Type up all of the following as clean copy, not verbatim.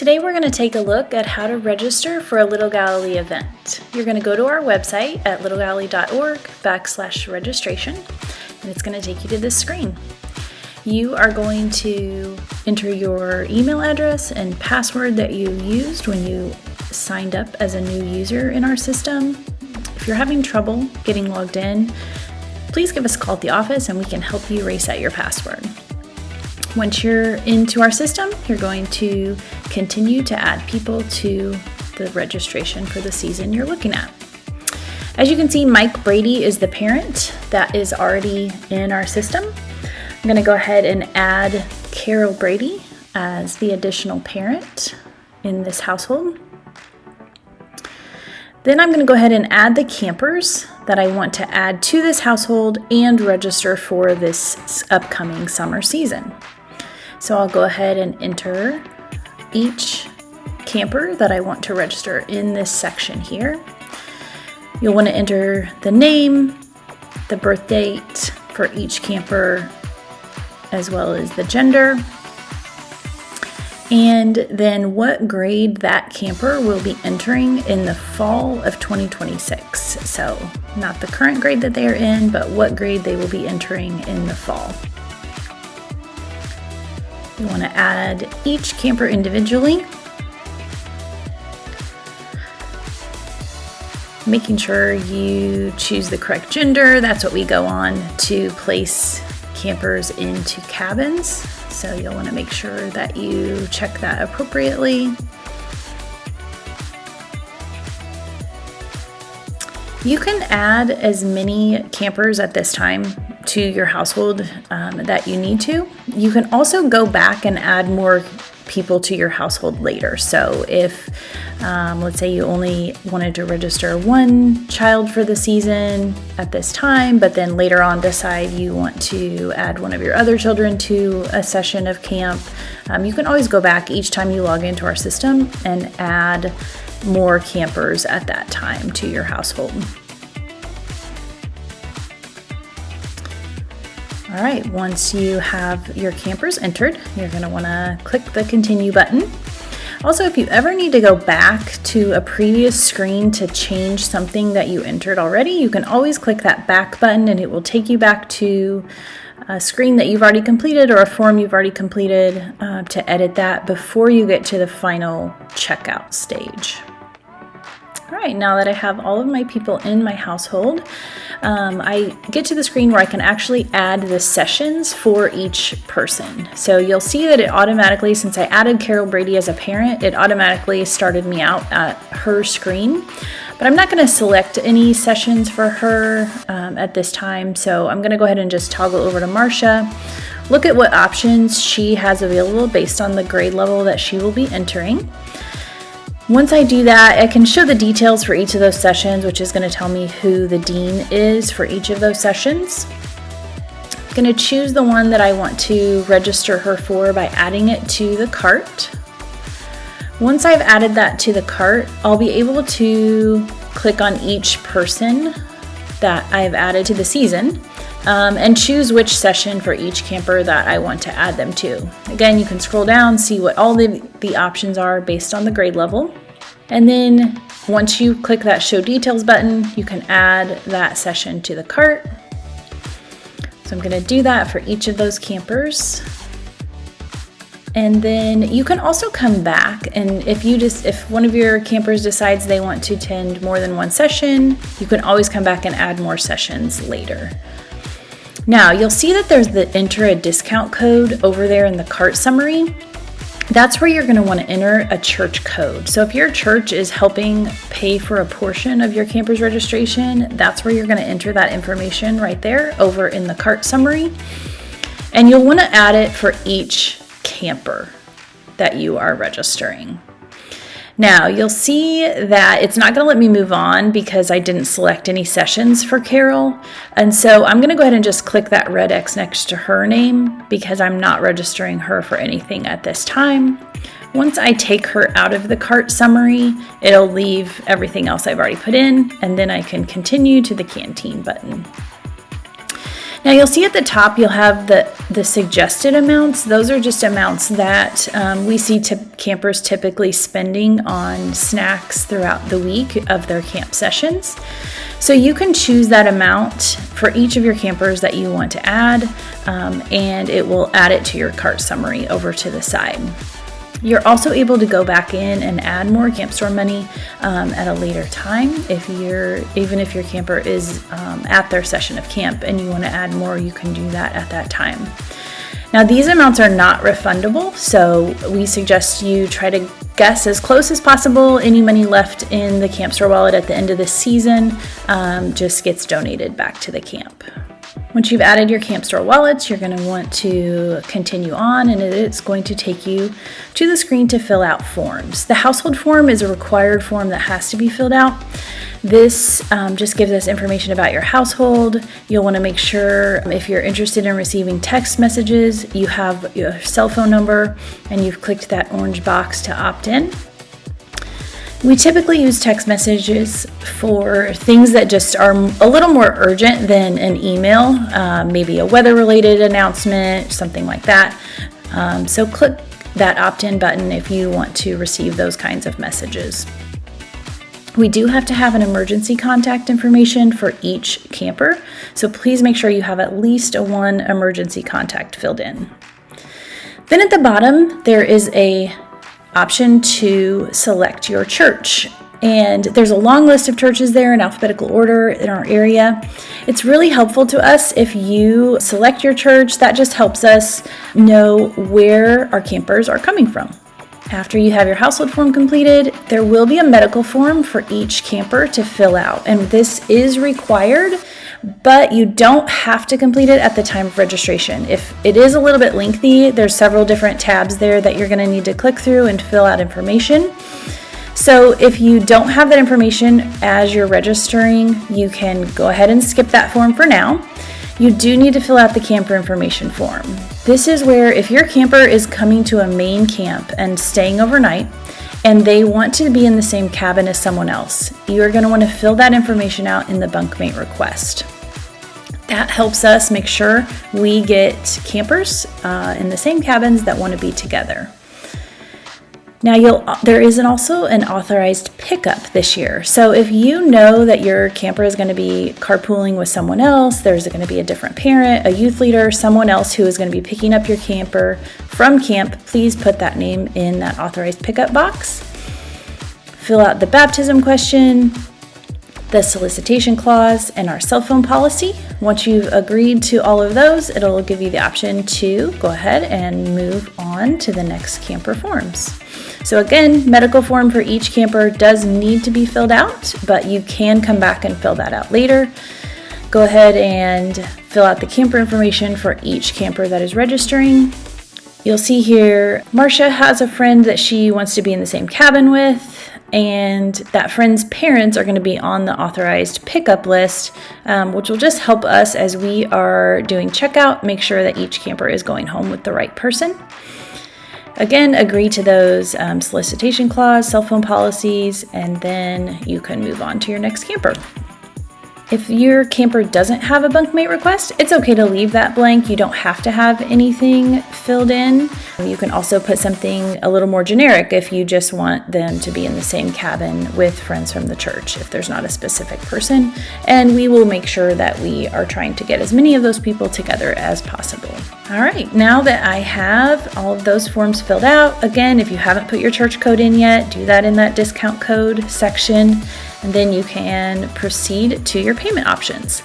Today we're going to take a look at how to register for a Little Galilee event. You're going to go to our website at littlegalilee.org/registration, and it's going to take you to this screen. You are going to enter your email address and password that you used when you signed up as a new user in our system. If you're having trouble getting logged in, please give us a call at the office and we can help you reset your password. Once you're into our system, you're going to continue to add people to the registration for the season you're looking at. As you can see, Mike Brady is the parent that is already in our system. I'm going to go ahead and add Carol Brady as the additional parent in this household. Then I'm going to go ahead and add the campers that I want to add to this household and register for this upcoming summer season. So I'll go ahead and enter each camper that I want to register in this section here. You'll want to enter the name, the birth date for each camper, as well as the gender, and then what grade that camper will be entering in the fall of 2026. So not the current grade that they are in, but what grade they will be entering in the fall. You want to add each camper individually, making sure you choose the correct gender. That's what we go on to place campers into cabins. So you'll want to make sure that you check that appropriately. You can add as many campers at this time to your household that you need to. You can also go back and add more people to your household later. So if, let's say you only wanted to register one child for the season at this time, but then later on decide you want to add one of your other children to a session of camp, you can always go back each time you log into our system and add more campers at that time to your household. All right, once you have your campers entered, you're going to want to click the continue button. Also, if you ever need to go back to a previous screen to change something that you entered already, you can always click that back button and it will take you back to a screen that you've already completed or a form you've already completed to edit that before you get to the final checkout stage. All right, now that I have all of my people in my household, I get to the screen where I can actually add the sessions for each person. So you'll see that it automatically, since I added Carol Brady as a parent, it automatically started me out at her screen. But I'm not going to select any sessions for her at this time, so I'm going to go ahead and just toggle over to Marcia, look at what options she has available based on the grade level that she will be entering. Once I do that, I can show the details for each of those sessions, which is going to tell me who the dean is for each of those sessions. I'm going to choose the one that I want to register her for by adding it to the cart. Once I've added that to the cart, I'll be able to click on each person that I've added to the season and choose which session for each camper that I want to add them to. Again, you can scroll down, see what all the options are based on the grade level. And then once you click that show details button, you can add that session to the cart. So I'm going to do that for each of those campers. And then you can also come back, and if one of your campers decides they want to attend more than one session, you can always come back and add more sessions later. Now you'll see that there's the enter a discount code over there in the cart summary. That's where you're going to want to enter a church code. So if your church is helping pay for a portion of your camper's registration, that's where you're going to enter that information right there over in the cart summary. And you'll want to add it for each camper that you are registering. Now you'll see that it's not going to let me move on because I didn't select any sessions for Carol. And so I'm going to go ahead and just click that red X next to her name because I'm not registering her for anything at this time. Once I take her out of the cart summary, it'll leave everything else I've already put in, and then I can continue to the Canteen button. Now you'll see at the top you'll have the suggested amounts. Those are just amounts that we see campers typically spending on snacks throughout the week of their camp sessions. So you can choose that amount for each of your campers that you want to add, and it will add it to your cart summary over to the side. You're also able to go back in and add more camp store money at a later time. Even if your camper is at their session of camp and you want to add more, you can do that at that time. Now these amounts are not refundable, so we suggest you try to guess as close as possible. Any money left in the camp store wallet at the end of the season just gets donated back to the camp. Once you've added your camp store wallets, you're going to want to continue on, and it's going to take you to the screen to fill out forms. The household form is a required form that has to be filled out. This just gives us information about your household. You'll want to make sure if you're interested in receiving text messages, you have your cell phone number and you've clicked that orange box to opt in. We typically use text messages for things that just are a little more urgent than an email, maybe a weather-related announcement, something like that. So click that opt-in button if you want to receive those kinds of messages. We do have to have an emergency contact information for each camper, so please make sure you have at least one emergency contact filled in. Then at the bottom, there is a option to select your church, and there's a long list of churches there in alphabetical order in our area. It's really helpful to us if you select your church. That just helps us know where our campers are coming from. After you have your household form completed, there will be a medical form for each camper to fill out, and this is required, but you don't have to complete it at the time of registration. If it is a little bit lengthy, there's several different tabs there that you're going to need to click through and fill out information. So if you don't have that information as you're registering, you can go ahead and skip that form for now. You do need to fill out the camper information form. This is where if your camper is coming to a main camp and staying overnight, and they want to be in the same cabin as someone else, you are going to want to fill that information out in the Bunkmate Request. That helps us make sure we get campers in the same cabins that want to be together. Now there is also an authorized pickup this year. So if you know that your camper is going to be carpooling with someone else, there's going to be a different parent, a youth leader, someone else who is going to be picking up your camper from camp, please put that name in that authorized pickup box. Fill out the baptism question, the solicitation clause, and our cell phone policy. Once you've agreed to all of those, it'll give you the option to go ahead and move on to the next camper forms. So again, medical form for each camper does need to be filled out, but you can come back and fill that out later. Go ahead and fill out the camper information for each camper that is registering. You'll see here, Marcia has a friend that she wants to be in the same cabin with, and that friend's parents are going to be on the authorized pickup list, which will just help us as we are doing checkout, make sure that each camper is going home with the right person. Again, agree to those solicitation clause, cell phone policies, and then you can move on to your next camper. If your camper doesn't have a bunkmate request, it's okay to leave that blank. You don't have to have anything filled in. You can also put something a little more generic if you just want them to be in the same cabin with friends from the church, if there's not a specific person. And we will make sure that we are trying to get as many of those people together as possible. All right, now that I have all of those forms filled out, again, if you haven't put your church code in yet, do that in that discount code section, and then you can proceed to your payment options.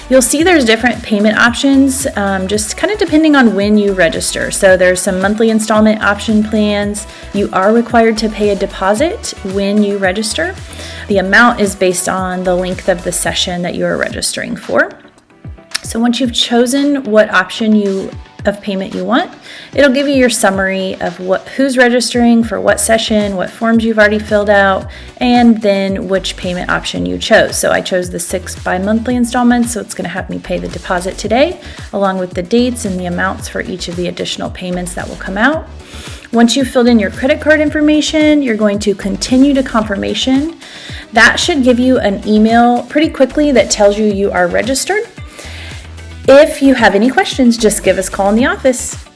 You'll see there's different payment options, just kind of depending on when you register. So there's some monthly installment option plans. You are required to pay a deposit when you register. The amount is based on the length of the session that you are registering for. So once you've chosen what option of payment you want, it'll give you your summary of who's registering for what session, what forms you've already filled out, and then which payment option you chose. So I chose the 6 bi-monthly installments, so it's going to have me pay the deposit today, along with the dates and the amounts for each of the additional payments that will come out. Once you've filled in your credit card information, you're going to continue to confirmation. That should give you an email pretty quickly that tells you you are registered. If you have any questions, just give us a call in the office.